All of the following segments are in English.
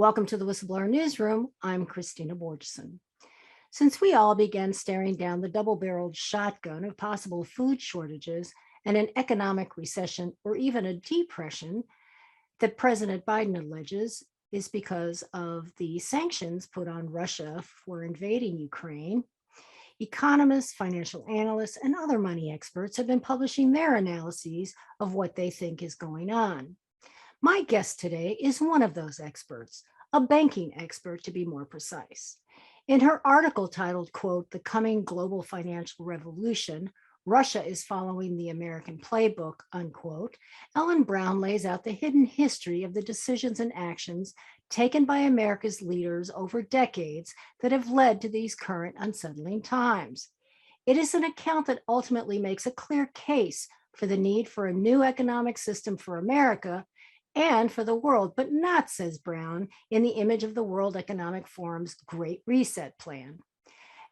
Welcome to the Whistleblower Newsroom. I'm Christina Borgeson. Since we all began staring down the double-barreled shotgun of possible food shortages and an economic recession or even a depression that President Biden alleges is because of the sanctions put on Russia for invading Ukraine, economists, financial analysts, and other money experts have been publishing their analyses of what they think is going on. My guest today is one of those experts, a banking expert to be more precise. In her article titled, quote, "The Coming Global Financial Revolution, Russia is Following the American Playbook," unquote, Ellen Brown lays out the hidden history of the decisions and actions taken by America's leaders over decades that have led to these current unsettling times. It is an account that ultimately makes a clear case for the need for a new economic system for America and for the world, but not, says Brown, in the image of the World Economic Forum's Great Reset Plan.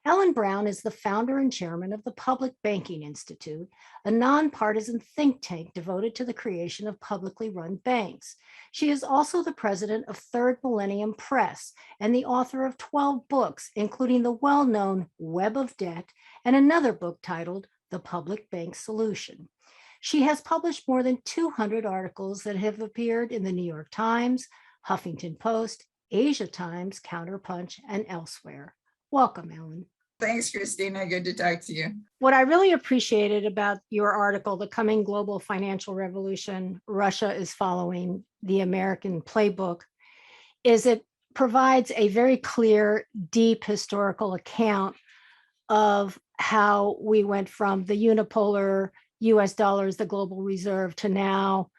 Ellen Brown is the founder and chairman of the Public Banking Institute, a nonpartisan think tank devoted to the creation of publicly run banks. She is also the president of Third Millennium Press and the author of 12 books, including the well-known Web of Debt and another book titled The Public Bank Solution. She has published more than 200 articles that have appeared in the New York Times, Huffington Post, Asia Times, Counterpunch, and elsewhere. Welcome, Ellen. Thanks, Christina. Good to talk to you. What I really appreciated about your article, The Coming Global Financial Revolution, Russia is Following the American Playbook, is it provides a very clear, deep historical account of how we went from the unipolar US dollars, the global reserve, to now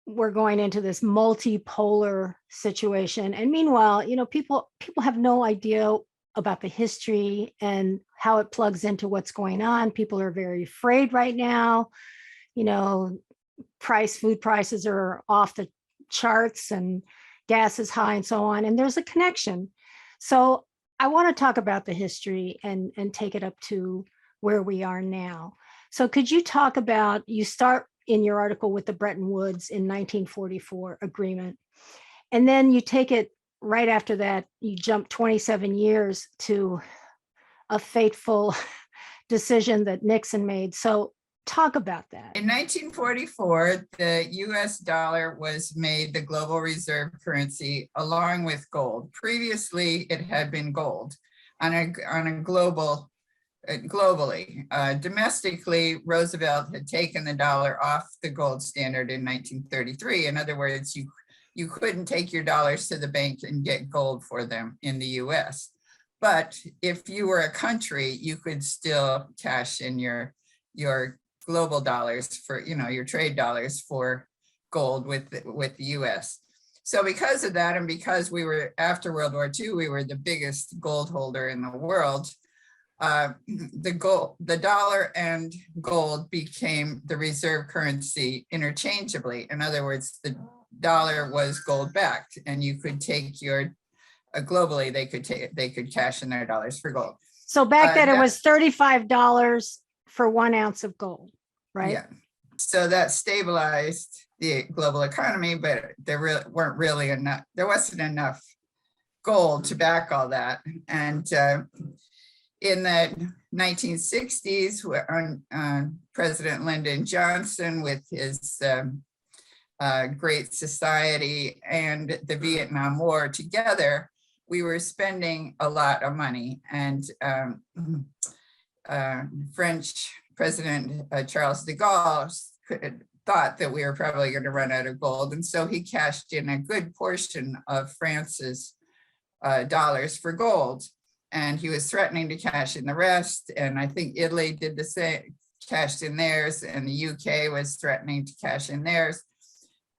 we're going into this multipolar situation. And meanwhile, people have no idea about the history and how it plugs into what's going on. People are very afraid right now. Food prices are off the charts and gas is high and so on. And there's a connection. So I want to talk about the history and take it up to where we are now. So could you talk about, you start in your article with the Bretton Woods in 1944 agreement, and then you take it right after that, you jump 27 years to a fateful decision that Nixon made. So talk about that. In 1944, the US dollar was made the global reserve currency along with gold. Previously, it had been gold on a globally. Domestically, Roosevelt had taken the dollar off the gold standard in 1933. In other words, you couldn't take your dollars to the bank and get gold for them in the US. But if you were a country, you could still cash in your global dollars for, your trade dollars for gold with the US. So because of that, and because we were, after World War II, we were the biggest gold holder in the world, the dollar and gold became the reserve currency interchangeably. In other words, the dollar was gold backed, and you could take globally, they could cash in their dollars for gold. So back then it was $35 for 1 ounce of gold, right? Yeah. So that stabilized the global economy, but there wasn't enough gold to back all that. And in the 1960s, President Lyndon Johnson, with his Great Society and the Vietnam War together, we were spending a lot of money. And French President Charles de Gaulle thought that we were probably going to run out of gold. And so he cashed in a good portion of France's dollars for gold. And he was threatening to cash in the rest. And I think Italy did the same, cashed in theirs, and the UK was threatening to cash in theirs.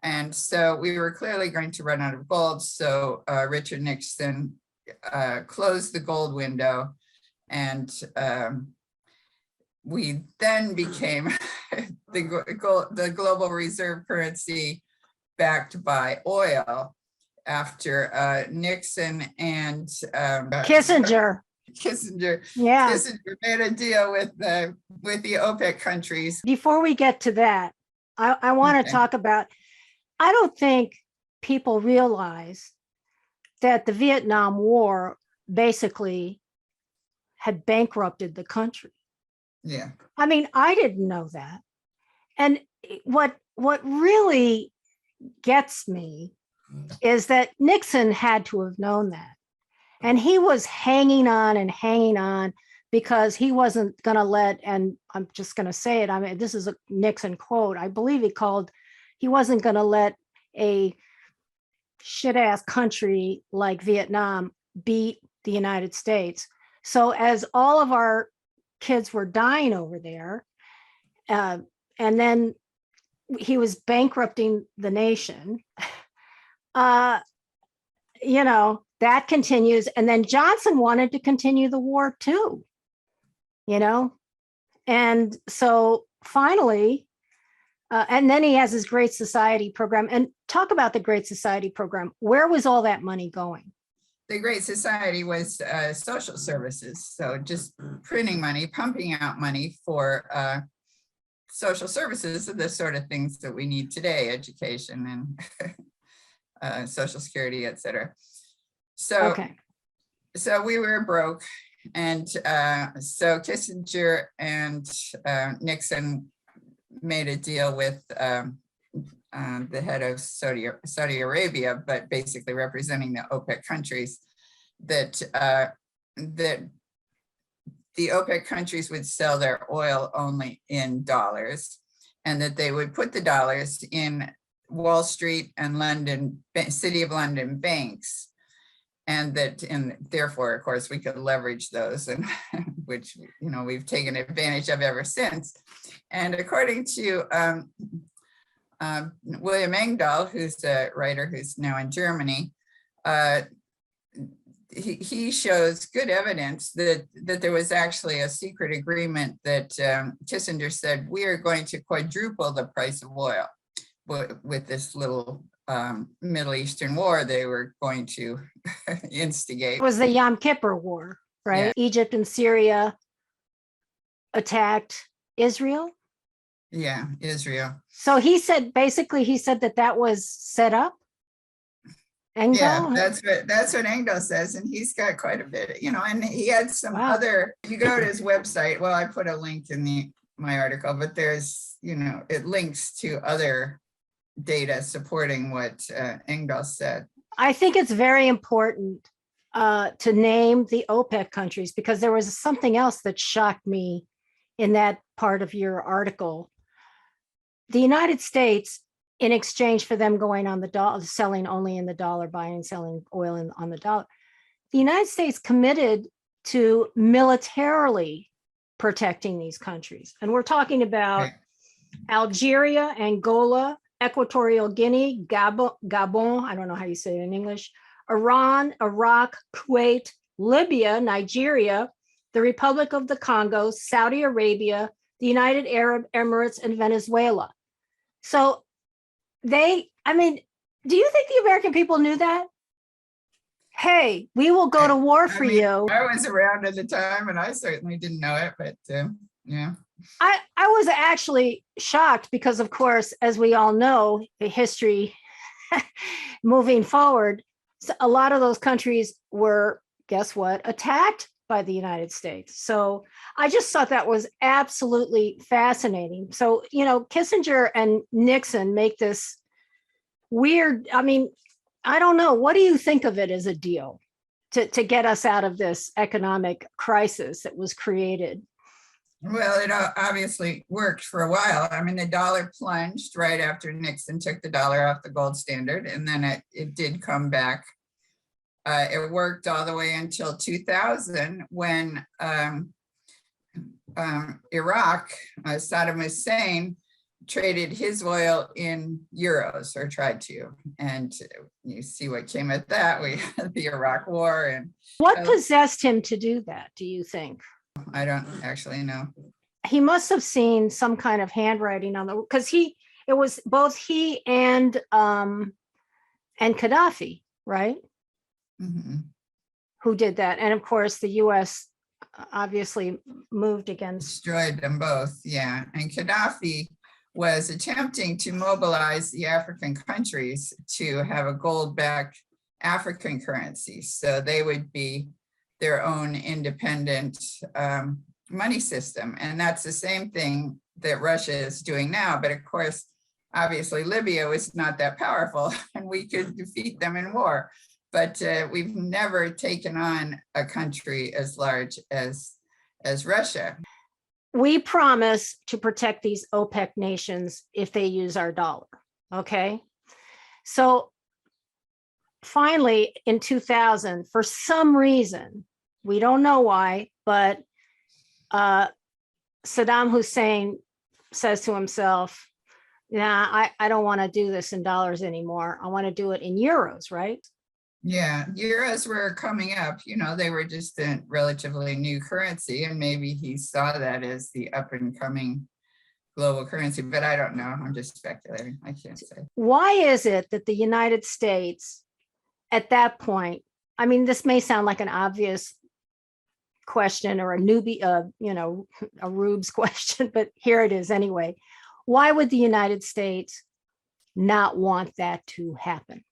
And so we were clearly going to run out of gold. So Richard Nixon closed the gold window, and we then became the global reserve currency backed by oil after Nixon and Kissinger. Yeah. Kissinger made a deal with the OPEC countries. Before we get to that, I want to talk about, I don't think people realize that the Vietnam War basically had bankrupted the country. Yeah. I mean, I didn't know that. And what really gets me is that Nixon had to have known that. And he was hanging on because he wasn't going to let, and I'm just going to say it, I mean, this is a Nixon quote, I believe he wasn't going to let a shit-ass country like Vietnam beat the United States. So as all of our kids were dying over there, and then he was bankrupting the nation, that continues. And then Johnson wanted to continue the war too, and so finally, and then he has his Great Society program. And talk about the Great Society program. Where was all that money going? The Great Society was social services. So just printing money, pumping out money for social services, the sort of things that we need today, education and Social Security, et cetera. So, okay. So we were broke. And so Kissinger and Nixon made a deal with the head of Saudi Arabia, but basically representing the OPEC countries, that the OPEC countries would sell their oil only in dollars, and that they would put the dollars in Wall Street and City of London banks, and therefore, of course, we could leverage those, and which we've taken advantage of ever since. And according to William Engdahl, who's a writer who's now in Germany, he shows good evidence that there was actually a secret agreement that Kissinger said, we are going to quadruple the price of oil with this little Middle Eastern war they were going to instigate. It was the Yom Kippur War, right? Yeah. Egypt and Syria attacked Israel. Yeah, Israel. So he said that was set up. Engdahl? Yeah, that's what Engdahl says, and he's got quite a bit, and he had some other. You go to his website. Well, I put a link in my article, but there's it links to other data supporting what Engdahl said. I think it's very important to name the OPEC countries, because there was something else that shocked me in that part of your article. The United States, in exchange for them going on the dollar, selling only in the dollar, buying and selling oil on the dollar, the United States committed to militarily protecting these countries. And we're talking about Algeria, Angola, Equatorial Guinea, Gabon, I don't know how you say it in English, Iran, Iraq, Kuwait, Libya, Nigeria, the Republic of the Congo, Saudi Arabia, the United Arab Emirates, and Venezuela. So do you think the American people knew that? Hey, we will go to war for you. I was around at the time, and I certainly didn't know it, but yeah. I was actually shocked because, of course, as we all know, the history moving forward, a lot of those countries were, guess what, attacked by the United States. So I just thought that was absolutely fascinating. So, Kissinger and Nixon make this weird, I don't know. What do you think of it as a deal to get us out of this economic crisis that was created? Well, it obviously worked for a while. The dollar plunged right after Nixon took the dollar off the gold standard, and then it did come back. It worked all the way until 2000, when Iraq, Saddam Hussein, traded his oil in euros, or tried to, and you see what came of that. We had the Iraq War. And what possessed him to do that, do you think? I don't actually know. He must have seen some kind of handwriting on because it was both he and Gaddafi, right? Mm-hmm. Who did that. And of course, the US obviously moved against. Destroyed them both, yeah. And Gaddafi was attempting to mobilize the African countries to have a gold-backed African currency. So they would be their own independent money system. And that's the same thing that Russia is doing now. But of course, obviously Libya was not that powerful and we could defeat them in war. But we've never taken on a country as large as Russia. We promise to protect these OPEC nations if they use our dollar. Okay. So finally, in 2000, for some reason, we don't know why, but Saddam Hussein says to himself, nah, I don't want to do this in dollars anymore. I want to do it in euros, right? Yeah, euros were coming up, they were just a relatively new currency, and maybe he saw that as the up and coming global currency, but I don't know. I'm just speculating. I can't say. Why is it that the United States at that point, I mean, this may sound like an obvious question or a newbie, a Rube's question, but here it is anyway. Why would the United States not want that to happen?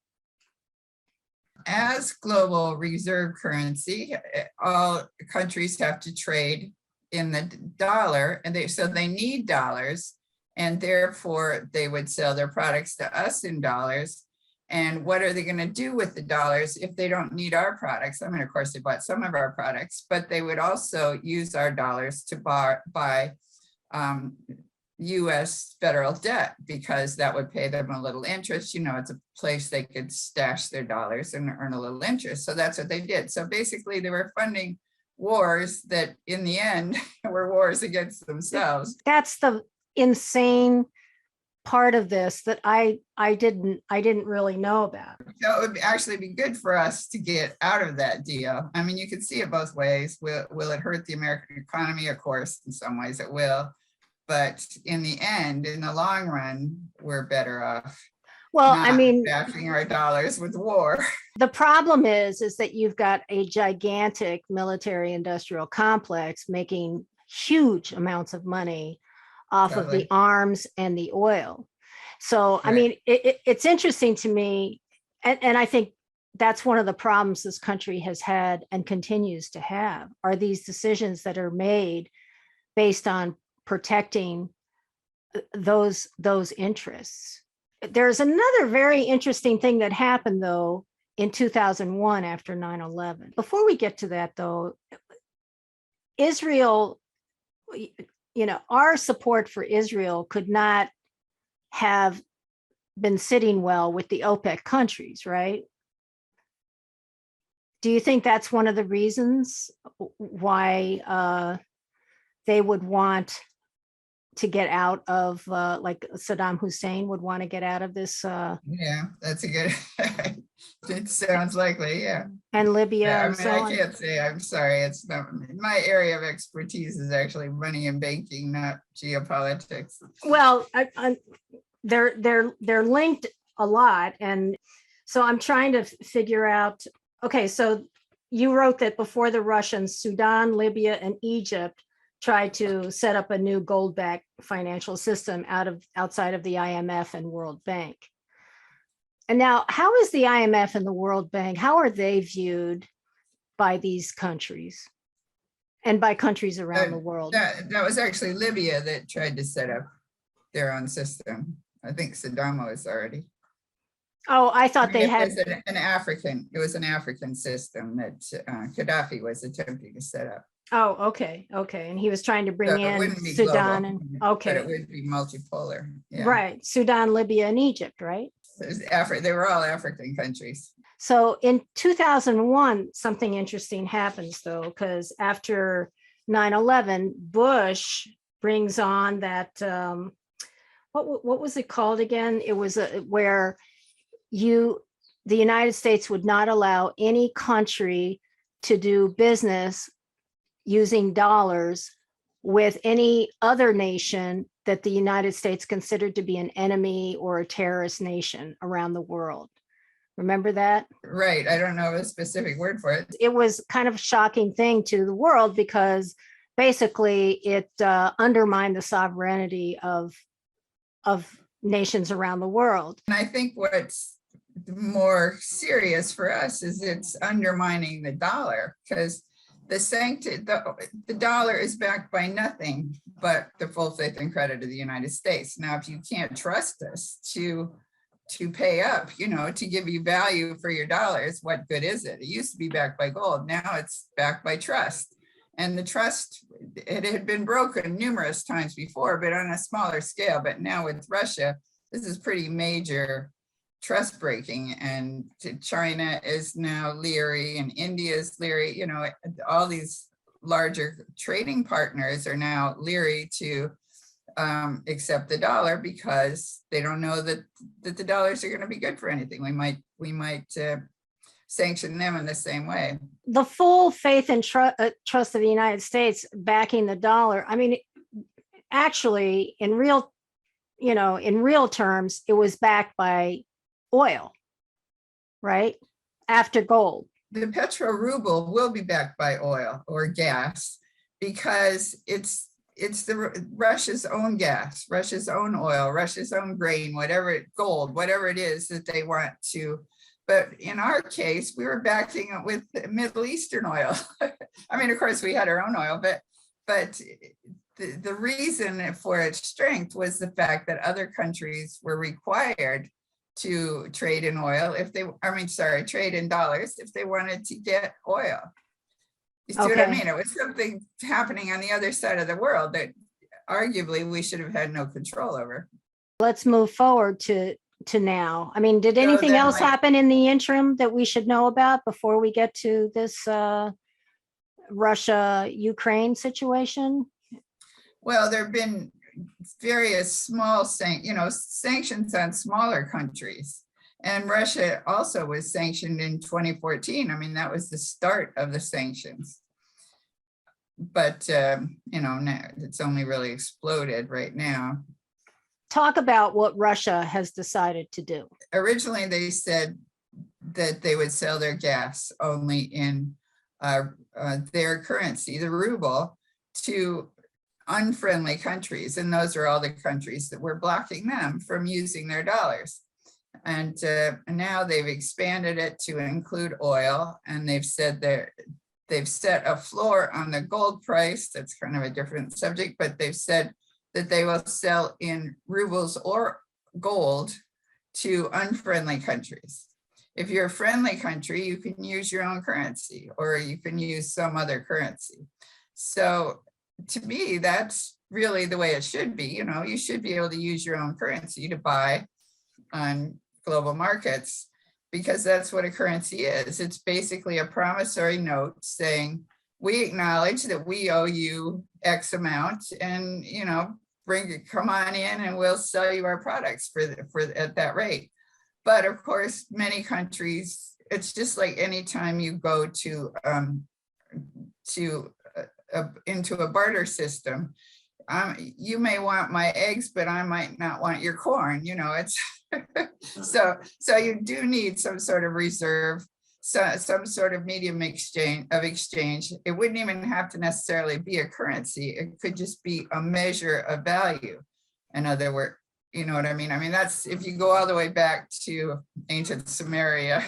As global reserve currency, all countries have to trade in the dollar, and they need dollars, and therefore they would sell their products to us in dollars. And what are they going to do with the dollars if they don't need our products? I mean, of course, they bought some of our products, but they would also use our dollars to buy US federal debt, because that would pay them a little interest. It's a place they could stash their dollars and earn a little interest. So that's what they did. So basically they were funding wars that in the end were wars against themselves. That's the insane part of this that I didn't really know about. So it would actually be good for us to get out of that deal. I mean, you can see it both ways. Will it hurt the American economy? Of course, in some ways it will. But in the end, in the long run, we're better off. Well, I mean, backing our dollars with war. The problem is that you've got a gigantic military industrial complex making huge amounts of money off of the arms and the oil. So, right. I mean, it's interesting to me, and I think that's one of the problems this country has had and continues to have, are these decisions that are made based on protecting those interests. There's another very interesting thing that happened, though, in 2001 after 9/11. Before we get to that, though, Israel, our support for Israel could not have been sitting well with the OPEC countries, right? Do you think that's one of the reasons why they would want to get out of, like Saddam Hussein would want to get out of this? Yeah, that's a good, it sounds likely, yeah. And Libya. Yeah, I mean, and so I can't say, I'm sorry, it's not, my area of expertise is actually money and banking, not geopolitics. Well, they're linked a lot. And so I'm trying to figure out, okay, so you wrote that before the Russians, Sudan, Libya, and Egypt tried to set up a new gold-backed financial system outside of the IMF and World Bank. And now, how is the IMF and the World Bank, how are they viewed by these countries and by countries around the world? That was actually Libya that tried to set up their own system. I think Saddam was already. Oh, I thought they had it was an African system that Gaddafi was attempting to set up. Oh, okay. And he was trying to bring in Sudan global, and okay. But it would be multipolar. Yeah. Right. Sudan, Libya, and Egypt, right? They were all African countries. So in 2001, something interesting happens, though, because after 9/11, Bush brings on that, what was it called again? It was where the United States would not allow any country to do business using dollars with any other nation that the United States considered to be an enemy or a terrorist nation around the world. Remember that? Right. I don't know a specific word for it. It was kind of a shocking thing to the world because basically it undermined the sovereignty of of nations around the world. And I think what's more serious for us is it's undermining the dollar, because the dollar is backed by nothing but the full faith and credit of the United States. Now, if you can't trust us to pay up, to give you value for your dollars, what good is it? It used to be backed by gold. Now it's backed by trust. And the trust, it had been broken numerous times before, but on a smaller scale. But now with Russia, this is pretty major trust breaking, and China is now leery and India is leery. All these larger trading partners are now leery to accept the dollar, because they don't know that the dollars are going to be good for anything. We might sanction them in the same way. The full faith and trust of the United States backing the dollar. I mean, actually, in real terms, it was backed by oil, right? After gold. The petro ruble will be backed by oil or gas, because it's Russia's own gas, Russia's own oil, Russia's own grain, gold, whatever it is that they want to. But in our case, we were backing it with Middle Eastern oil. I mean, of course, we had our own oil, but the reason for its strength was the fact that other countries were required to trade in oil trade in dollars if they wanted to get oil. You see what I mean? It was something happening on the other side of the world that arguably we should have had no control over. Let's move forward to now. I mean, did anything else happen in the interim that we should know about before we get to this Russia-Ukraine situation? Well, there have been various small sanctions on smaller countries. And Russia also was sanctioned in 2014. I mean, that was the start of the sanctions. But, now it's only really exploded right now. Talk about what Russia has decided to do. Originally, they said that they would sell their gas only in their currency, the ruble, to unfriendly countries. And those are all the countries that were blocking them from using their dollars. And now they've expanded it to include oil, and they've said they've set a floor on the gold price. That's kind of a different subject, but they've said that they will sell in rubles or gold to unfriendly countries. If you're a friendly country, you can use your own currency, or you can use some other currency. So to me, that's really the way it should be. You should be able to use your own currency to buy on global markets, because that's what a currency is. It's basically a promissory note saying, we acknowledge that we owe you X amount, and come on in and we'll sell you our products for at that rate. But of course, many countries, it's just like anytime you go into a barter system, you may want my eggs, but I might not want your corn. It's so you do need some sort of reserve, some sort of medium exchange. It wouldn't even have to necessarily be a currency. It could just be a measure of value. In other words, you know what I mean? I mean, that's, if you go all the way back to ancient Sumeria,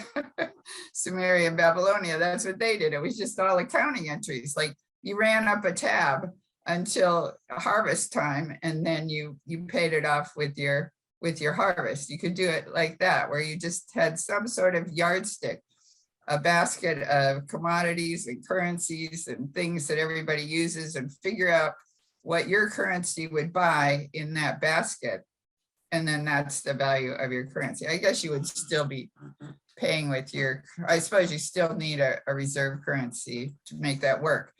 Babylonia, that's what they did. It was just all accounting entries. Like, you ran up a tab until harvest time, and then you paid it off with your harvest. You could do it like that, where you just had some sort of yardstick, a basket of commodities and currencies and things that everybody uses, and figure out what your currency would buy in that basket. And then that's the value of your currency. I guess you would still be paying with I suppose you still need a reserve currency to make that work.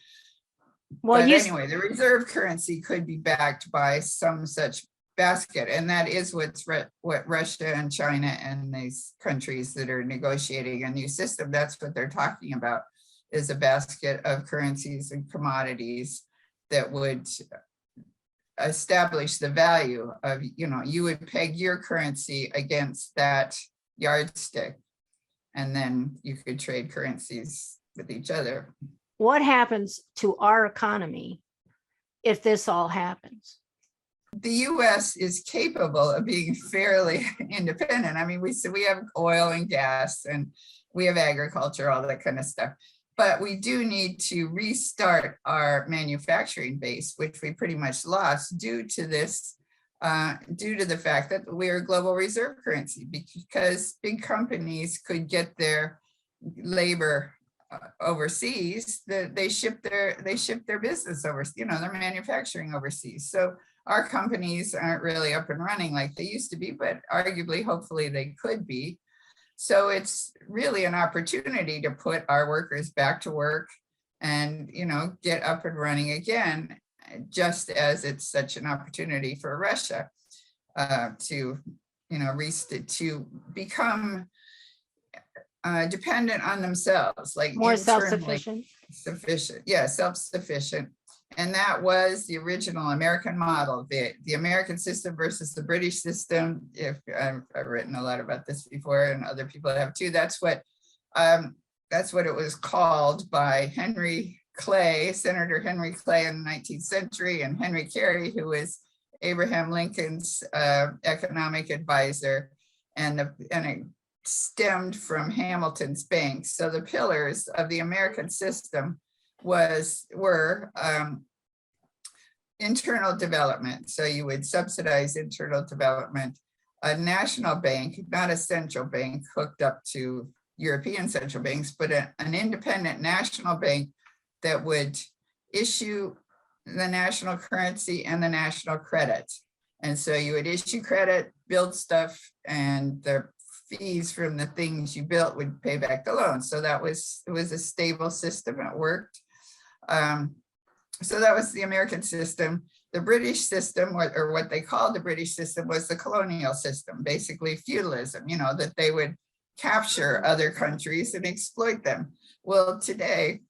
Well, but anyway, the reserve currency could be backed by some such basket. And that is what Russia and China and these countries that are negotiating a new system, that's what they're talking about, is a basket of currencies and commodities that would establish the value of, you would peg your currency against that yardstick, and then you could trade currencies with each other. What happens to our economy if this all happens? the US is capable of being fairly independent. I mean, we have oil and gas and we have agriculture, all that kind of stuff. But we do need to restart our manufacturing base, which we pretty much lost due to this, due to the fact that we're a global reserve currency, because big companies could get their labor overseas, that they ship their business over, their manufacturing overseas. So our companies aren't really up and running like they used to be, but arguably, hopefully they could be. So it's really an opportunity to put our workers back to work and, get up and running again, just as it's such an opportunity for Russia to become dependent on themselves, like More internally self-sufficient. sufficient. Yeah, self-sufficient. And that was the original American model, the American system versus the British system. If I've written a lot about this before, and other people have too. That's what it was called by Henry Clay, Senator Henry Clay in the 19th century, and Henry Carey, who was Abraham Lincoln's economic advisor, and it stemmed from Hamilton's banks. So the pillars of the American system were internal development. So you would subsidize internal development, a national bank, not a central bank hooked up to European central banks, but an independent national bank that would issue the national currency and the national credit. And so you would issue credit, build stuff, and the fees from the things you built would pay back the loan. So it was a stable system. It worked. So that was the American system. The British system, or what they called the British system, was the colonial system, basically feudalism, that they would capture other countries and exploit them. Well, today,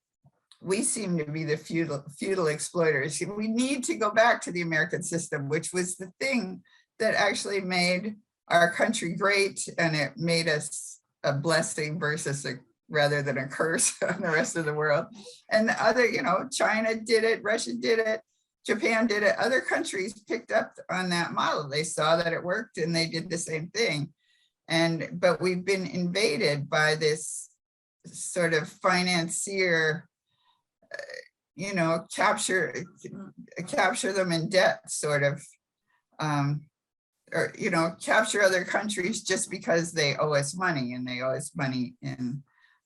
we seem to be the feudal exploiters. We need to go back to the American system, which was the thing that actually made our country great, and it made us a blessing versus rather than a curse on the rest of the world. And the other, China did it, Russia did it, Japan did it. Other countries picked up on that model. They saw that it worked and they did the same thing. But we've been invaded by this sort of financier, capture them in debt, sort of, or capture other countries just because they owe us money, and they owe us money in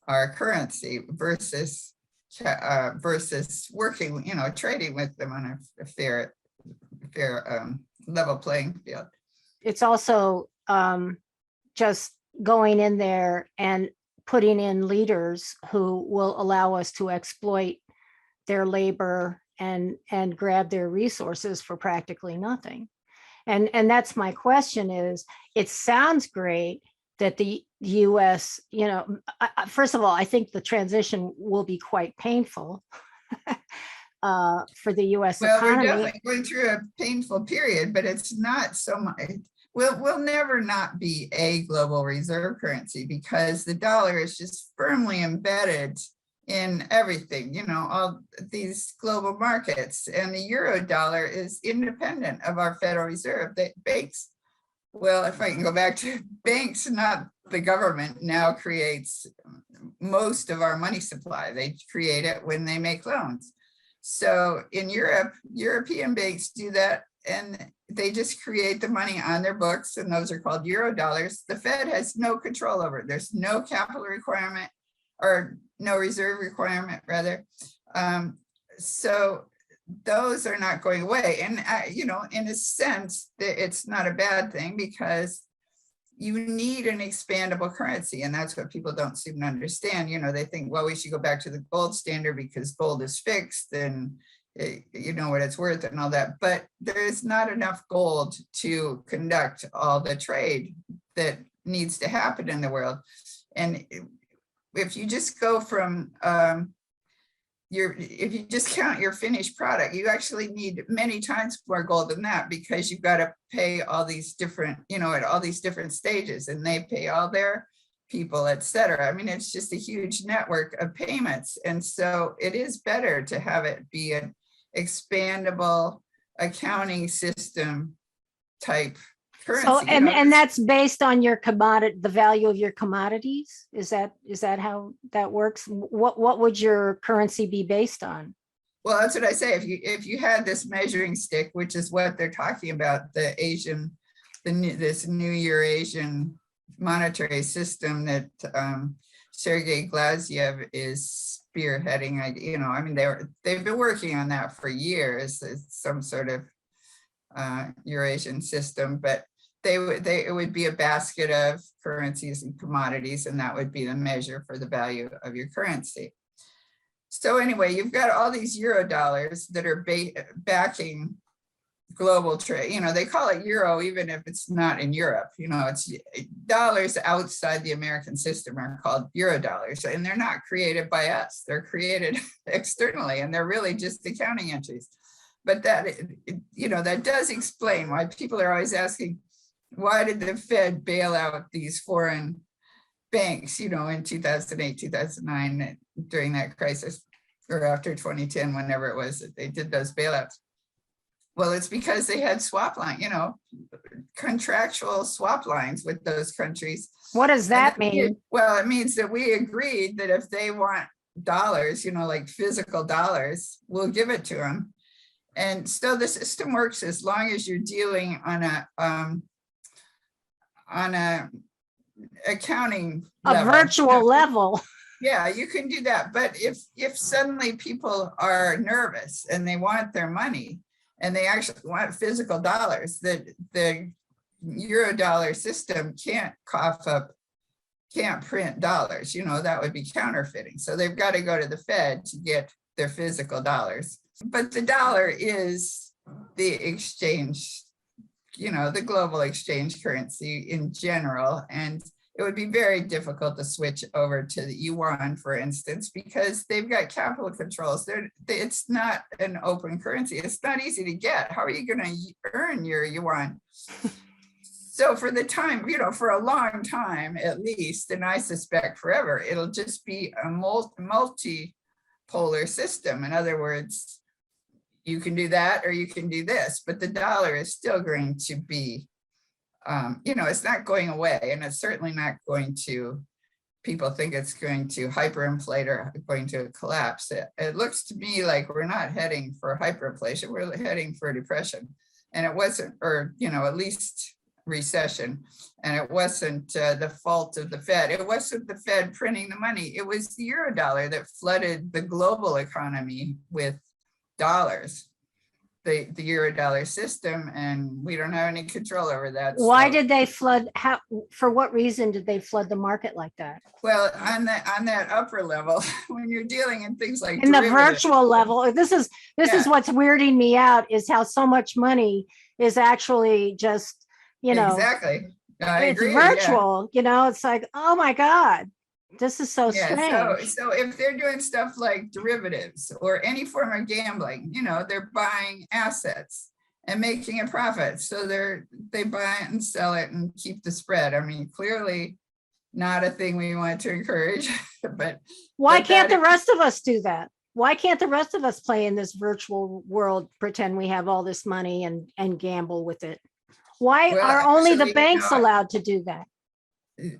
our currency versus working, trading with them on a fair level playing field. It's also just going in there and putting in leaders who will allow us to exploit their labor and grab their resources for practically nothing. And that's my question is, it sounds great that the US, first of all, I think the transition will be quite painful for the US economy. We're definitely going through a painful period, but it's not so much. We'll never not be a global reserve currency, because the dollar is just firmly embedded in everything, all these global markets, and the euro dollar is independent of our Federal Reserve. Banks, well, if I can go back to banks, not the government, now creates most of our money supply. They create it when they make loans. So in Europe, European banks do that, and they just create the money on their books, and those are called euro dollars. The Fed has no control over it. There's no capital requirement, or no reserve requirement, rather. So those are not going away. And, in a sense, it's not a bad thing, because you need an expandable currency. And that's what people don't seem to understand. They think, well, we should go back to the gold standard because gold is fixed and you know what it's worth and all that. But there's not enough gold to conduct all the trade that needs to happen in the world. And if you just go from if you just count your finished product, you actually need many times more gold than that, because you've got to pay all these different, at all these different stages, and they pay all their people, et cetera. I mean, it's just a huge network of payments. And so it is better to have it be an expandable accounting system type So, currency. and that's based on your commodity, the value of your commodities? Is that how that works? What would your currency be based on? Well, that's what I say. If you had this measuring stick, which is what they're talking about, this new Eurasian monetary system that Sergei Glaziev is spearheading. They've been working on that for years. It's some sort of Eurasian system, but it would be a basket of currencies and commodities, and that would be the measure for the value of your currency. So anyway, you've got all these euro dollars that are backing global trade. They call it euro even if it's not in Europe. It's dollars outside the American system are called euro dollars, and they're not created by us. They're created externally, and they're really just accounting entries. But that does explain why people are always asking, why did the Fed bail out these foreign banks, in 2008, 2009, during that crisis, or after 2010, whenever it was that they did those bailouts? Well, it's because they had swap line, contractual swap lines with those countries. What does that mean? Well, it means that we agreed that if they want dollars, like physical dollars, we'll give it to them. And so the system works as long as you're dealing on a accounting level. Virtual level. Yeah, you can do that. But if suddenly people are nervous and they want their money and they actually want physical dollars, that the euro dollar system can't print dollars, that would be counterfeiting. So they've got to go to the Fed to get their physical dollars. But the dollar is the exchange, the global exchange currency in general. And it would be very difficult to switch over to the yuan, for instance, because they've got capital controls. It's not an open currency. It's not easy to get. How are you going to earn your yuan? So for the time, for a long time, at least, and I suspect forever, it'll just be a multipolar system. In other words, you can do that or you can do this, but the dollar is still going to be, it's not going away, and it's certainly not going to, people think it's going to hyperinflate or going to collapse. It looks to me like we're not heading for hyperinflation, we're heading for depression. And it wasn't, or, at least recession. And it wasn't the fault of the Fed. It wasn't the Fed printing the money. It was the euro dollar that flooded the global economy with dollars, the euro dollar system, and we don't have any control over that. Why did they flood? For what reason did they flood the market like that? Well, on that upper level, when you're dealing in things like in the virtual level, this is what's weirding me out, is how so much money is actually just, exactly. I it's agree, virtual. It's like, oh my God. This is so strange. So if they're doing stuff like derivatives or any form of gambling, they're buying assets and making a profit. So they buy it and sell it and keep the spread. I mean, clearly not a thing we want to encourage. But why can't the rest of us do that? Why can't the rest of us play in this virtual world, pretend we have all this money and gamble with it? Why are only the banks allowed to do that?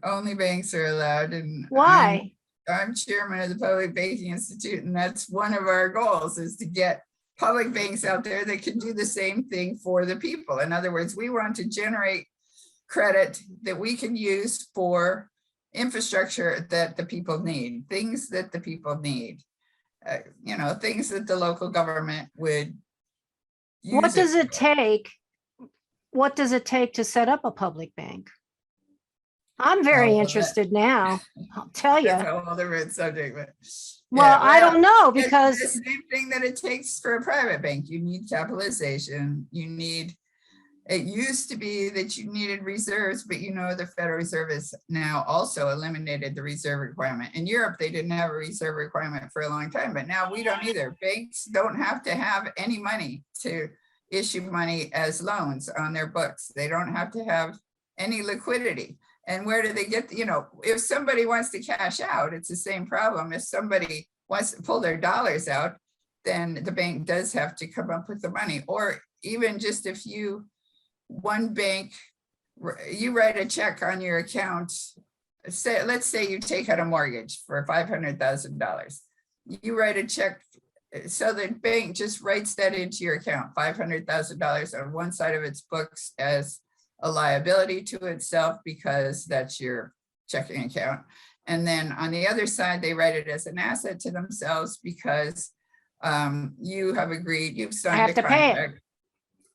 Only banks are allowed. And why? I'm chairman of the Public Banking Institute, and that's one of our goals, is to get public banks out there that can do the same thing for the people. In other words, we want to generate credit that we can use for infrastructure that the people need, things that the people need, things that the local government would use. What does it take? What does it take to set up a public bank? I'm very interested now. I'll tell you. That's a whole different subject, but I don't know, because it's the same thing that it takes for a private bank. You need capitalization. It used to be that you needed reserves, but the Federal Reserve has now also eliminated the reserve requirement. In Europe, they didn't have a reserve requirement for a long time, but now we don't either. Banks don't have to have any money to issue money as loans on their books. They don't have to have any liquidity. And where do they get, if somebody wants to cash out, it's the same problem. If somebody wants to pull their dollars out, then the bank does have to come up with the money. Or even just if one bank, you write a check on your account, let's say you take out a mortgage for $500,000. You write a check, so the bank just writes that into your account, $500,000 on one side of its books as a liability to itself because that's your checking account. And then on the other side, they write it as an asset to themselves because you have agreed, you've signed a to pay it. contract.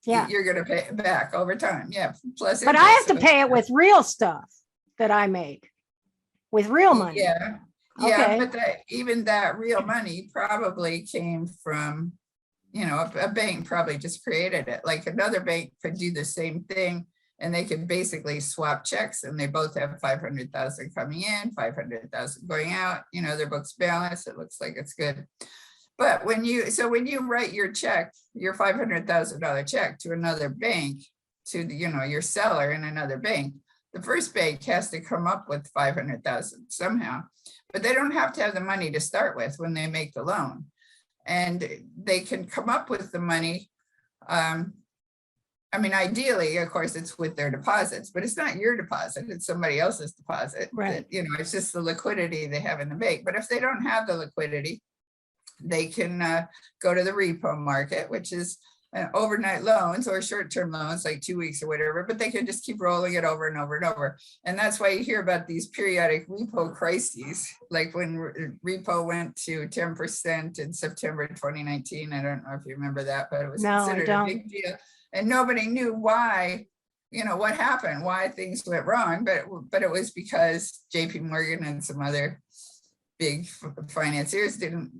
Yeah. You're going to pay it back over time. Yeah. Plus, But I have to pay it with real stuff that I make, with real money. Yeah. Yeah. Okay. But even that real money probably came from, a bank probably just created it. Like another bank could do the same thing and they could basically swap checks and they both have 500,000 coming in, 500,000 going out, their books balance. It looks like it's good. But when you write your check, your $500,000 check to another bank, to your seller in another bank, the first bank has to come up with 500,000 somehow, but they don't have to have the money to start with when they make the loan. And they can come up with the money. Ideally, of course, it's with their deposits, but it's not your deposit, it's somebody else's deposit. Right. It's just the liquidity they have in the bank. But if they don't have the liquidity, they can go to the repo market, which is overnight loans or short-term loans, like 2 weeks or whatever, but they can just keep rolling it over and over and over. And that's why you hear about these periodic repo crises, like when repo went to 10% in September 2019. I don't know if you remember that, but it was considered a big deal. And nobody knew why, what happened, why things went wrong, but it was because JP Morgan and some other big financiers didn't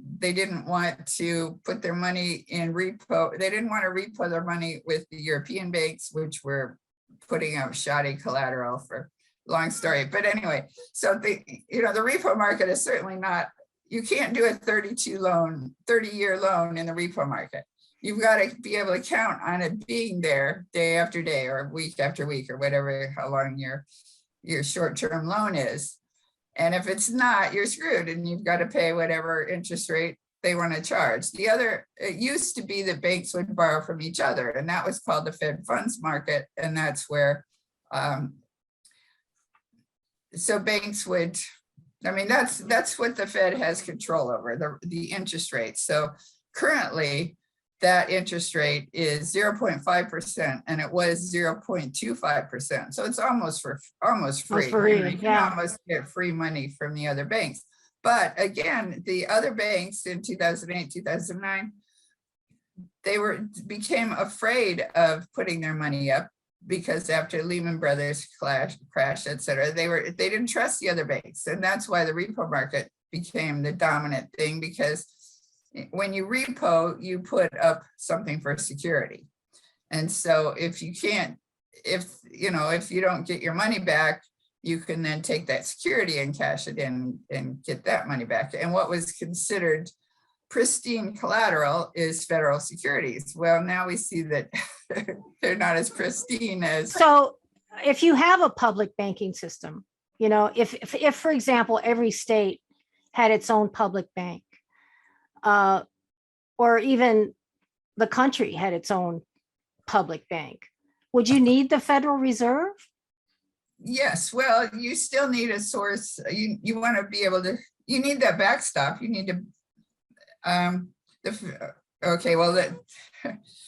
want to put their money in repo. They didn't want to repo their money with the European banks, which were putting up shoddy collateral for long story. But anyway, so the repo market is certainly not, you can't do a 30-year loan in the repo market. You've got to be able to count on it being there day after day or week after week or whatever, how long your short-term loan is. And if it's not, you're screwed and you've got to pay whatever interest rate they want to charge. It used to be that banks would borrow from each other, and that was called the Fed funds market. And that's where, so banks would, that's what the Fed has control over, the interest rate. So currently, that interest rate is 0.5% and it was 0.25%. So it's almost free. You can almost get free money from the other banks. But again, the other banks in 2008, 2009, they became afraid of putting their money up because after Lehman Brothers crash, et cetera, they didn't trust the other banks. And that's why the repo market became the dominant thing, because when you repo, you put up something for security. And so if you don't get your money back, you can then take that security and cash it in and get that money back. And what was considered pristine collateral is federal securities. Well, now we see that they're not as pristine as. So if you have a public banking system, if for example, every state had its own public bank, or even the country had its own public bank, would you need the Federal Reserve? Yes, well, you still need a source. You want to be able to, you need that backstop. You need to,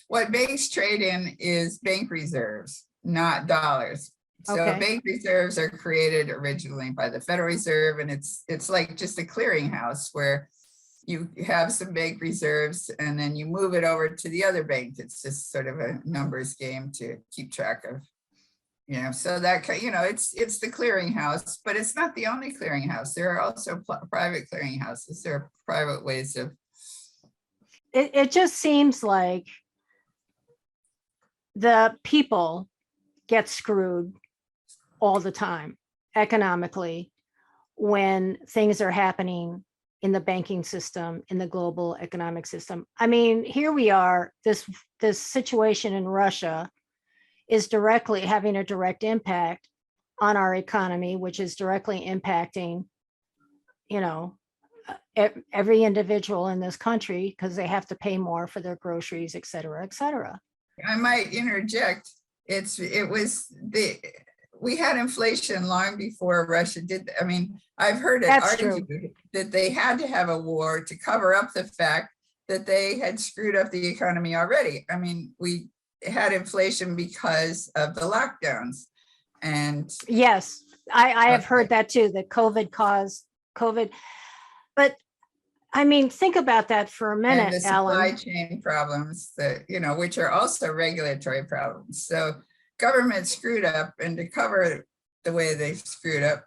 what banks trade in is bank reserves, not dollars. So bank reserves are created originally by the Federal Reserve, and it's like just a clearinghouse where you have some bank reserves and then you move it over to the other bank. It's just sort of a numbers game to keep track of, so that, it's the clearinghouse, but it's not the only clearinghouse. There are also private clearinghouses. There are private ways of. It just seems like the people get screwed all the time economically when things are happening in the banking system, in the global economic system. Here we are, this situation in Russia is directly having a direct impact on our economy, which is directly impacting, every individual in this country because they have to pay more for their groceries, et cetera, et cetera. I might interject. We had inflation long before Russia did. I mean, I've heard it That's argued true. that they had to have a war to cover up the fact that they had screwed up the economy already. I mean, we had inflation because of the lockdowns. And Yes, I have heard that too, that COVID caused COVID. But I mean, think about that for a and minute, the supply Alan. chain problems that, which are also regulatory problems. So government screwed up, and to cover the way they screwed up,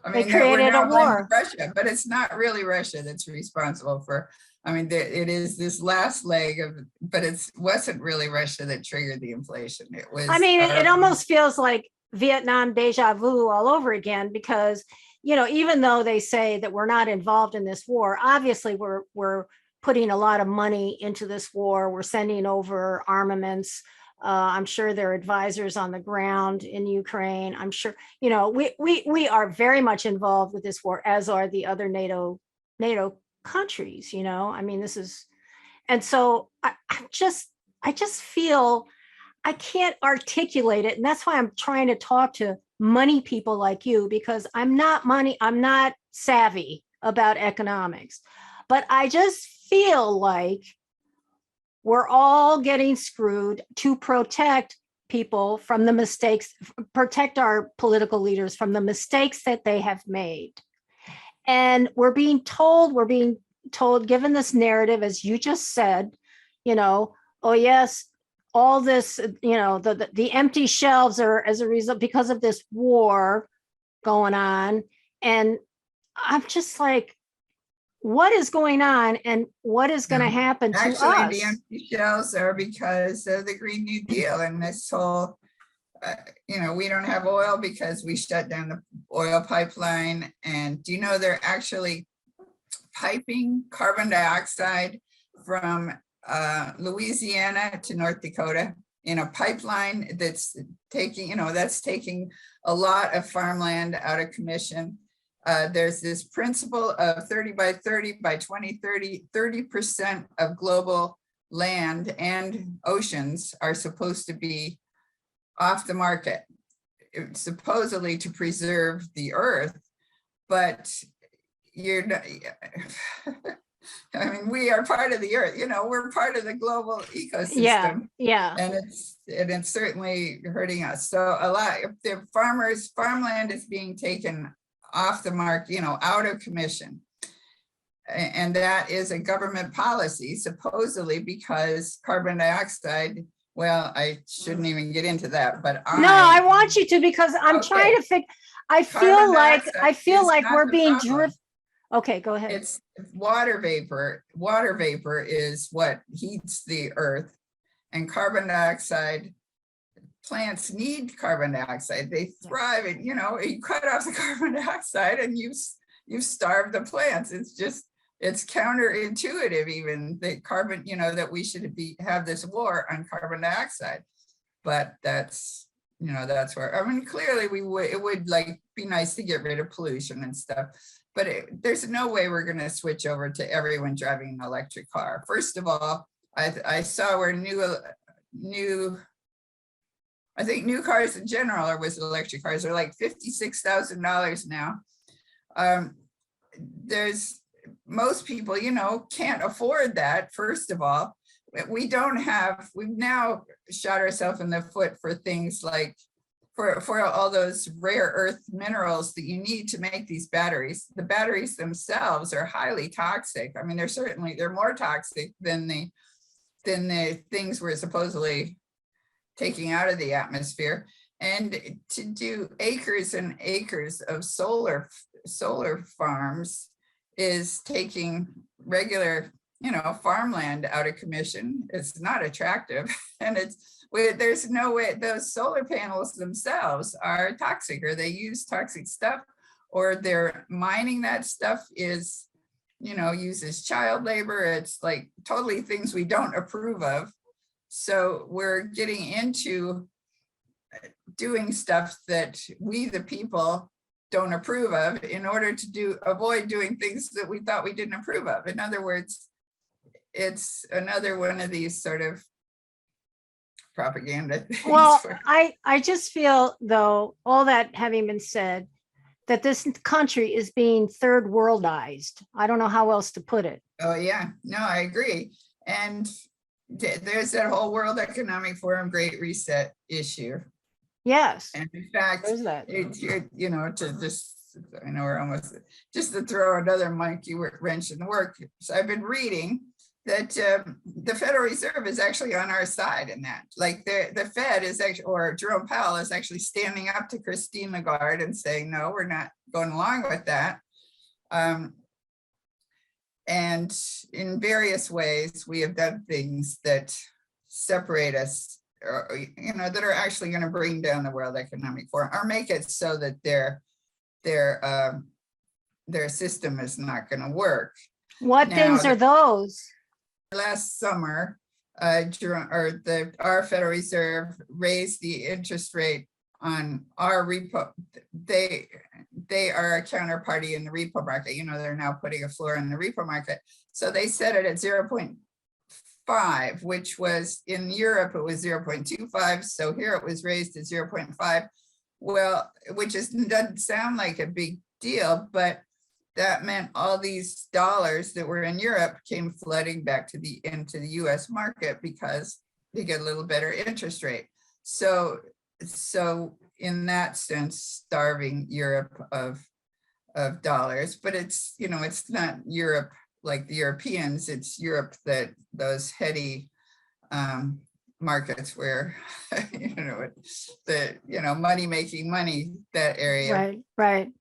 I They mean, we're created a now blaming war. Russia, but it's not really Russia that's responsible for, I mean, it is this last leg of, but it wasn't really Russia that triggered the inflation. It I was mean, our it almost feels like Vietnam deja vu all over again, because, even though they say that we're not involved in this war, obviously we're putting a lot of money into this war. We're sending over armaments. I'm sure there are advisors on the ground in Ukraine. I'm sure, we are very much involved with this war, as are the other NATO countries. I mean, this is, and so I just feel I can't articulate it. And that's why I'm trying to talk to money people like you, because I'm not savvy about economics. But I just feel like we're all getting screwed to protect people from the mistakes, protect our political leaders from the mistakes that they have made. And we're being told, given this narrative, as you just said, oh yes, all this, the empty shelves are as a result because of this war going on. And I'm just like, what is going on, and what is going to happen to actually the us? empty shelves are because of the Green New Deal and this whole, we don't have oil because we shut down the oil pipeline. And do you know they're actually piping carbon dioxide from Louisiana to North Dakota in a pipeline that's taking a lot of farmland out of commission. There's this principle of 30 by 30 by 2030, 30% of global land and oceans are supposed to be off the market, supposedly to preserve the earth, but you're not, I mean, we are part of the earth, we're part of the global ecosystem. Yeah. And it's certainly hurting us. So a lot of the farmland is being taken off the market, out of commission. And that is a government policy, supposedly, because carbon dioxide, well, I shouldn't even get into that, but I want you to, because I'm trying to figure, I feel like we're being driven. Okay, go ahead. It's water vapor. Water vapor is what heats the earth, and carbon dioxide, plants need carbon dioxide. They thrive, and you cut off the carbon dioxide and you've starved the plants. It's counterintuitive, even the carbon, that we should have this war on carbon dioxide. But that's where, I mean, clearly it would be nice to get rid of pollution and stuff, but there's no way we're going to switch over to everyone driving an electric car. First of all, I saw where I think new cars in general, or was electric cars, are like $56,000 now. There's most people, can't afford that. First of all, we've now shot ourselves in the foot for things like for all those rare earth minerals that you need to make these batteries. The batteries themselves are highly toxic. I mean, they're more toxic than the things we're supposedly taking out of the atmosphere. And to do acres and acres of solar farms is taking regular, farmland out of commission. It's not attractive. And there's no way, those solar panels themselves are toxic, or they use toxic stuff, or they're mining that stuff uses child labor. It's like totally things we don't approve of. So we're getting into doing stuff that we, the people, don't approve of in order to avoid doing things that we thought we didn't approve of. In other words, it's another one of these sort of propaganda things. Well, I just feel, though, all that having been said, that this country is being third worldized. I don't know how else to put it. Oh, yeah, no, I agree. And there's that whole World Economic Forum Great Reset issue. Yes. And in fact, There's that. you know, to just, I know we're almost, just to throw another monkey wrench in the work. So I've been reading that the Federal Reserve is actually on our side in that. Like the Fed is actually, or Jerome Powell is actually standing up to Christine Lagarde and saying, no, we're not going along with that. And in various ways, we have done things that separate us, or, you know, that are actually going to bring down the World Economic Forum, or make it so that their system is not going to work. What Now, things are those? Last summer, our Federal Reserve raised the interest rate on our repo. They are a counterparty in the repo market. You know, they're now putting a floor in the repo market. So they set it at 0.5, which was in Europe, it was 0.25. So here it was raised to 0.5. Well, which doesn't sound like a big deal, but that meant all these dollars that were in Europe came flooding back into the US market because they get a little better interest rate. So in that sense, starving Europe of dollars, but it's, you know, it's not Europe like the Europeans, it's Europe that those heady markets where, you know, money making money, that area. Right.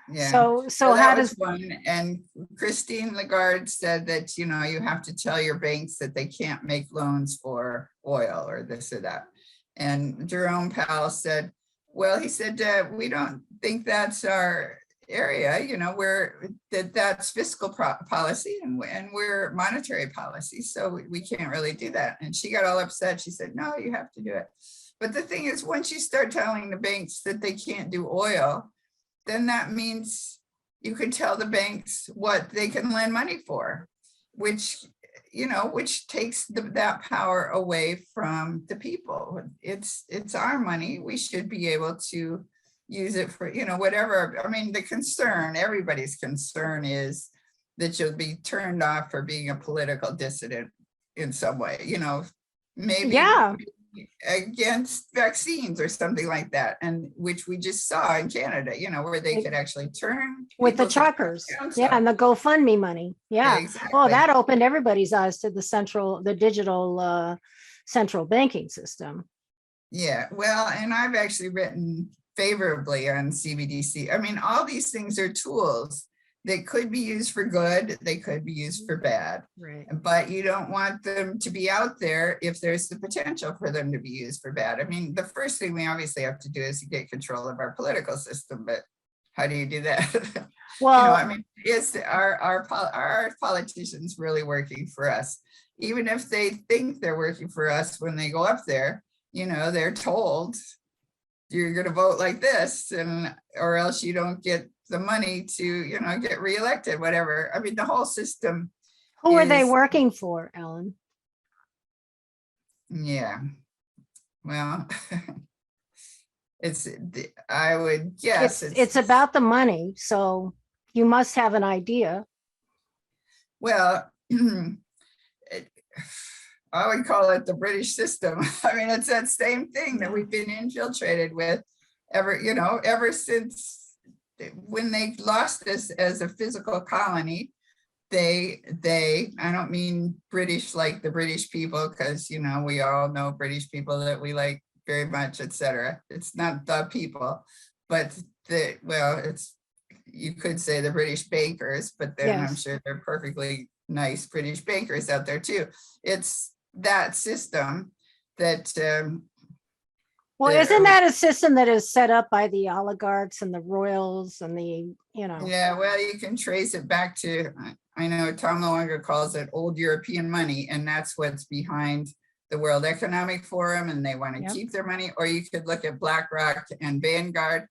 Yeah. So that how was does one. And Christine Lagarde said that, you know, you have to tell your banks that they can't make loans for oil or this or that. And Jerome Powell said, well, he said, we don't think that's our area, you know, that's fiscal policy and we're monetary policy. So we can't really do that. And she got all upset. She said, no, you have to do it. But the thing is, once you start telling the banks that they can't do oil, then that means you can tell the banks what they can lend money for, which, you know, which takes that power away from the people. It's our money. We should be able to use it for, you know, whatever. I mean, everybody's concern is that you'll be turned off for being a political dissident in some way, you know, maybe against vaccines or something like that, and which we just saw in Canada, you know, where they could actually turn with the truckers, and the GoFundMe money. Exactly. Well, that opened everybody's eyes to the digital central banking system. Yeah, well, and I've actually written favorably on CBDC. I mean, all these things are tools that could be used for good, they could be used for bad, right? But you don't want them to be out there if there's the potential for them to be used for bad. I mean, the first thing we obviously have to do is to get control of our political system, but how do you do that? Well, you know, I mean, is our politicians really working for us? Even if they think they're working for us, when they go up there, you know, they're told you're going to vote like this, or else you don't get the money to, you know, get reelected, whatever. I mean, the whole system. Who are they working for, Ellen? Yeah, well, I would guess it's about the money, so you must have an idea. Well, I would call it the British system. I mean, it's that same thing that we've been infiltrated with ever since when they lost us as a physical colony. I don't mean British like the British people, because, you know, we all know British people that we like very much, etc. It's not the people, but you could say the British bankers, but then yes. I'm sure they're perfectly nice British bankers out there too. It's that system that well, isn't that a system that is set up by the oligarchs and the royals and the, you know? Yeah, well, you can trace it back to, I know Tom Loanger calls it old European money, and that's what's behind the World Economic Forum, and they want to keep their money. Or you could look at BlackRock and Vanguard.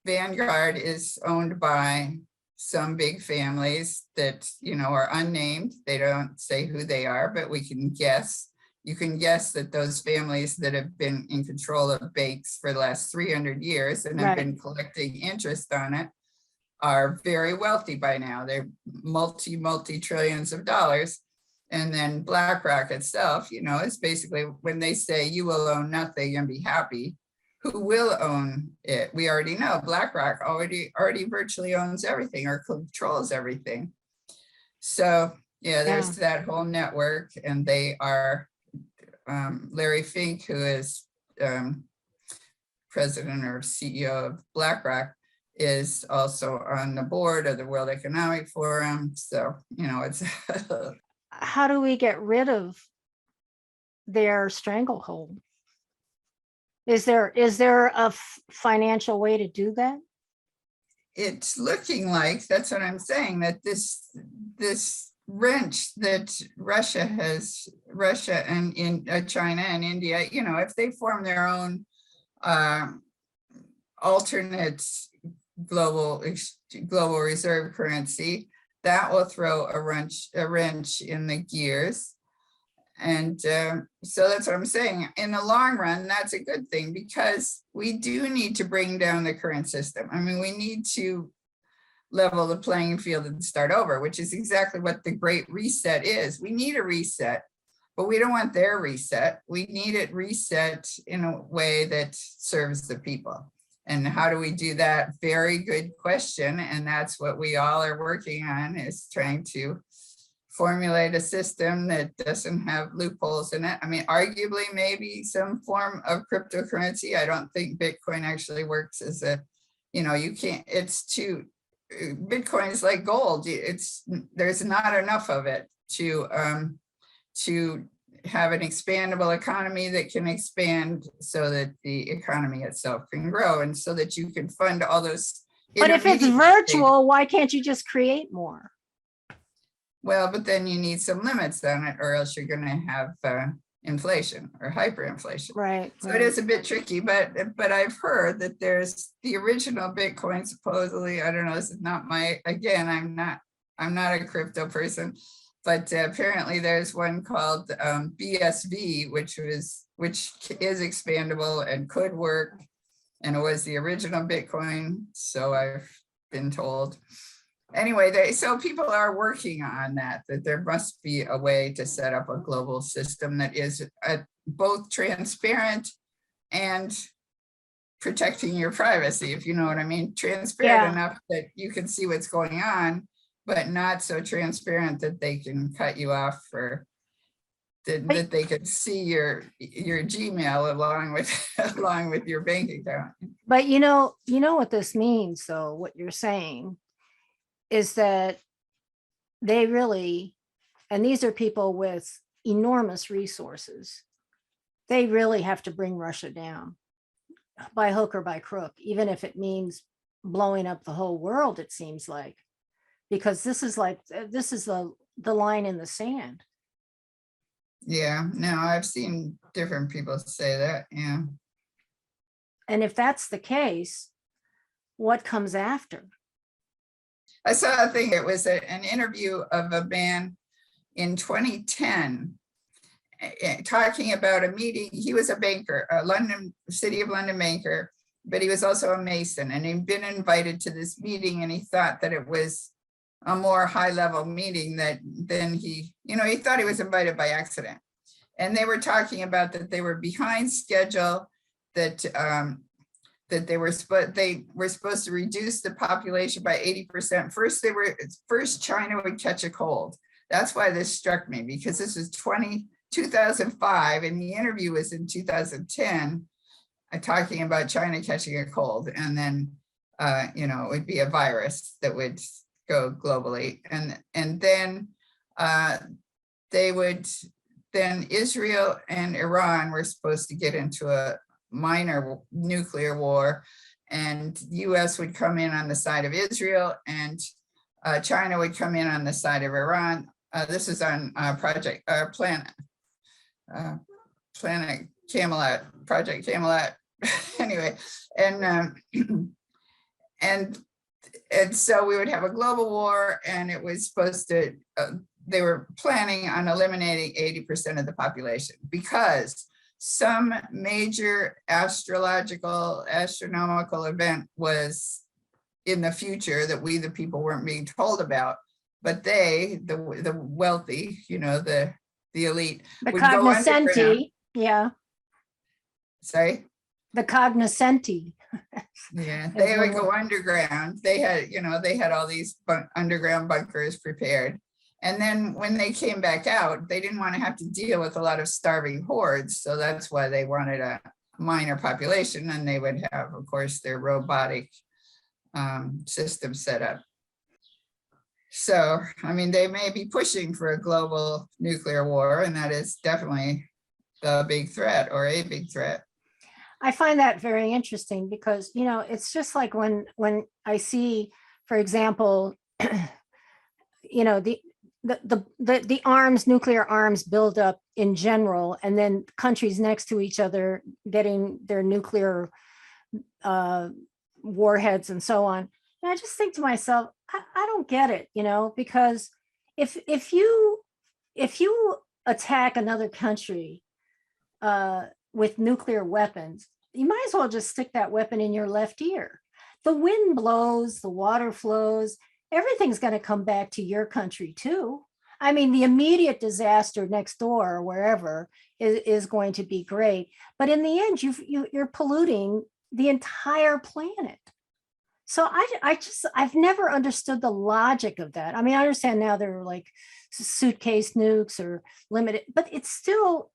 Vanguard is owned by some big families that, you know, are unnamed. They don't say who they are, but we can guess. you can guess that those families that have been in control of banks for the last 300 years and have Right. been collecting interest on it are very wealthy by now. They're multi trillions of dollars. And then BlackRock itself, you know, is basically when they say you will own nothing and be happy, who will own it? We already know BlackRock already virtually owns everything or controls everything. So yeah, there's that whole network, and they are Larry Fink, who is president or CEO of BlackRock, is also on the board of the World Economic Forum. So, you know, it's how do we get rid of their stranglehold? Is there a financial way to do that? It's looking like, that's what I'm saying, that this wrench that Russia and in China and India, you know, if they form their own alternate global reserve currency, that will throw a wrench in the gears. And so that's what I'm saying. In the long run, that's a good thing, because we do need to bring down the current system. I mean, we need to level the playing field and start over, which is exactly what the Great Reset is. We need a reset, but we don't want their reset. We need it reset in a way that serves the people. And how do we do that? Very good question. And that's what we all are working on, is trying to formulate a system that doesn't have loopholes in it. I mean, arguably maybe some form of cryptocurrency. I don't think Bitcoin actually works as a, you know, you can't, it's too, Bitcoin is like gold. There's not enough of it to have an expandable economy that can expand so that the economy itself can grow, and so that you can fund all those. But if it's virtual, why can't you just create more? Well, but then you need some limits on it, or else you're going to have inflation or hyperinflation. Right. So it is a bit tricky, but I've heard that there's the original Bitcoin, supposedly. I don't know. This is not my, again, I'm not a crypto person, but apparently there's one called BSV, which is expandable and could work, and it was the original Bitcoin. So I've been told. Anyway, so people are working on that there must be a way to set up a global system that is both transparent and protecting your privacy, if you know what I mean. Transparent enough that you can see what's going on, but not so transparent that they can cut you off for that they could see your Gmail along with your bank account. But you know what this means, though, what you're saying is that they really, and these are people with enormous resources, they really have to bring Russia down by hook or by crook, even if it means blowing up the whole world, it seems like, because this is the line in the sand. Yeah, no, I've seen different people say that. Yeah. And if that's the case, what comes after? I saw a thing, it was an interview of a man in 2010 talking about a meeting. He was a banker, a City of London banker, but he was also a Mason, and he'd been invited to this meeting, and he thought that it was a more high-level meeting than he thought he was invited by accident. And they were talking about that they were behind schedule, that they were supposed to reduce the population by 80%. First China would catch a cold. That's why this struck me, because this was 2005, and the interview was in 2010, talking about China catching a cold, and then it would be a virus that would go globally, and then Israel and Iran were supposed to get into a minor nuclear war, and the US would come in on the side of Israel, and China would come in on the side of Iran. This is on Project Camelot. Anyway, and so we would have a global war, and it was supposed to they were planning on eliminating 80% of the population because some major astronomical event was in the future that we, the people, weren't being told about. But they, the wealthy, the elite, The would go underground. cognoscenti, yeah, Sorry? the cognoscenti. Yeah, As they would one go underground. They had all these underground bunkers prepared. And then when they came back out, they didn't want to have to deal with a lot of starving hordes. So that's why they wanted a minor population, and they would have, of course, their robotic system set up. So, I mean, they may be pushing for a global nuclear war, and that is definitely the big threat, or a big threat. I find that very interesting because, it's just like when I see, for example, the nuclear arms build up in general, and then countries next to each other getting their nuclear warheads and so on. And I just think to myself, I don't get it, because if you attack another country with nuclear weapons, you might as well just stick that weapon in your left ear. The wind blows, the water flows, everything's going to come back to your country too. I mean, the immediate disaster next door or wherever is going to be great, but in the end, you're polluting the entire planet. So I've never understood the logic of that. I mean, I understand now they're like suitcase nukes or limited, but it's still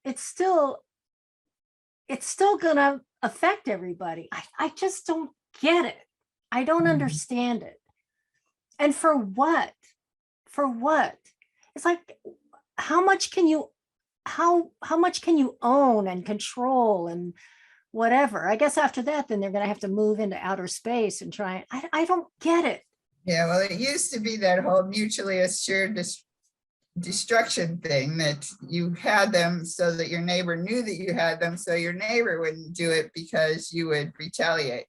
gonna affect everybody. I just don't get it. I don't understand it. And for what? For what? It's like, how much can you own and control and whatever? I guess after that, then they're going to have to move into outer space and try. I don't get it. Yeah, well, it used to be that whole mutually assured destruction thing, that you had them so that your neighbor knew that you had them, so your neighbor wouldn't do it because you would retaliate.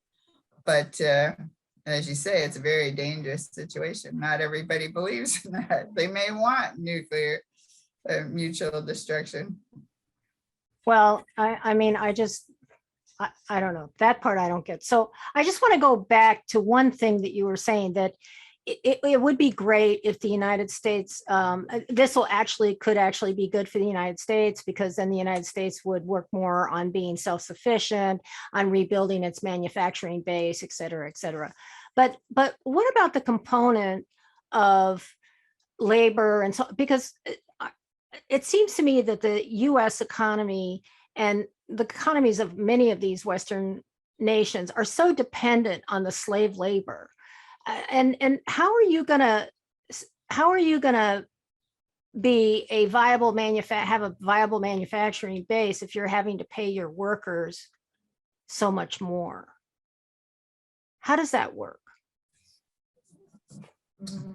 But as you say, it's a very dangerous situation. Not everybody believes in that. They may want nuclear mutual destruction. Well, I mean, I don't know. That part I don't get. So I just want to go back to one thing that you were saying, that it would be great if the United States, this could actually be good for the United States, because then the United States would work more on being self-sufficient, on rebuilding its manufacturing base, et cetera, et cetera. But what about the component of labor and so, because it seems to me that the US economy and the economies of many of these Western nations are so dependent on the slave labor. And how are you gonna be a viable have a viable manufacturing base if you're having to pay your workers so much more? How does that work?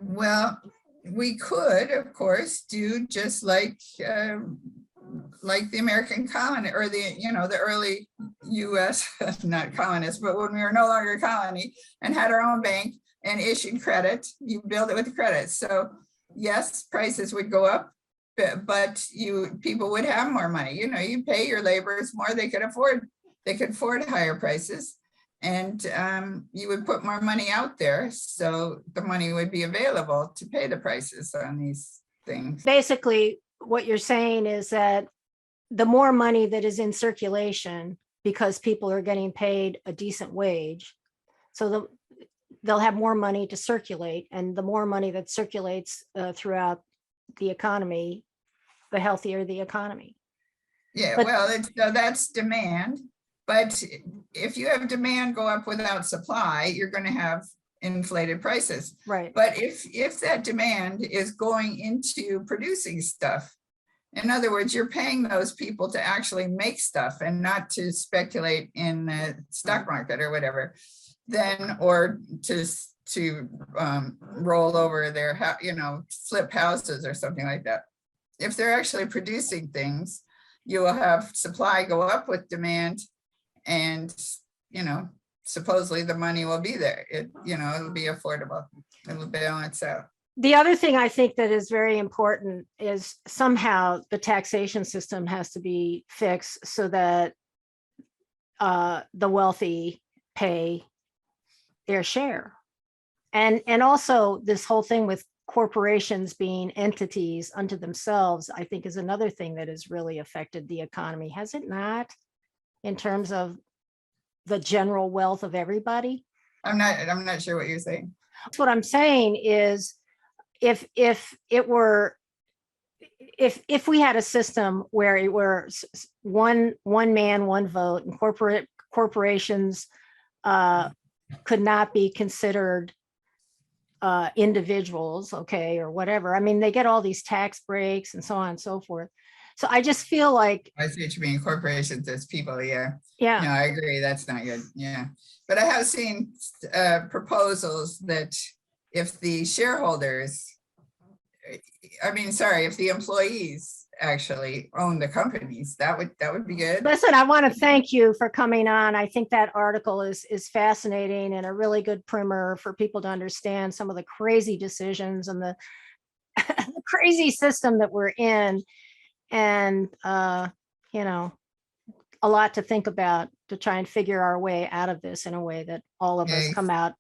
Well, we could, of course, do just like the American colony, or the early U.S. not colonists, but when we were no longer a colony and had our own bank and issued credit, you build it with credit. So yes, prices would go up, but people would have more money. You pay your laborers more; they could afford higher prices, and you would put more money out there, so the money would be available to pay the prices on these things. Basically, what you're saying is that the more money that is in circulation, because people are getting paid a decent wage, so they'll have more money to circulate, and the more money that circulates throughout the economy, the healthier the economy. Yeah, well, that's demand. But if you have demand go up without supply, you're going to have inflated prices. Right. But if that demand is going into producing stuff, in other words, you're paying those people to actually make stuff and not to speculate in the stock market or whatever, then, or to roll over their, flip houses or something like that. If they're actually producing things, you will have supply go up with demand, and supposedly the money will be there. It'll be affordable. It'll balance out. The other thing I think that is very important is somehow the taxation system has to be fixed so that the wealthy pay their share. And also this whole thing with corporations being entities unto themselves, I think is another thing that has really affected the economy, has it not? In terms of the general wealth of everybody. I'm not sure what you're saying. That's what I'm saying is if it were, if we had a system where it were one man, one vote, and corporations could not be considered individuals, okay, or whatever. I mean, they get all these tax breaks and so on and so forth. So I just feel like, I see what you mean, corporations as people, yeah. yeah. No, I agree, that's not good, yeah. But I have seen proposals that if the shareholders, if the employees actually own the companies, that would be good. Listen, I want to thank you for coming on. I think that article is fascinating and a really good primer for people to understand some of the crazy decisions and the crazy system that we're in. And, you know, a lot to think about to try and figure our way out of this in a way that all of us come out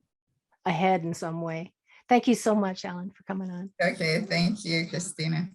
ahead in some way. Thank you so much, Alan, for coming on. Okay, thank you, Christina.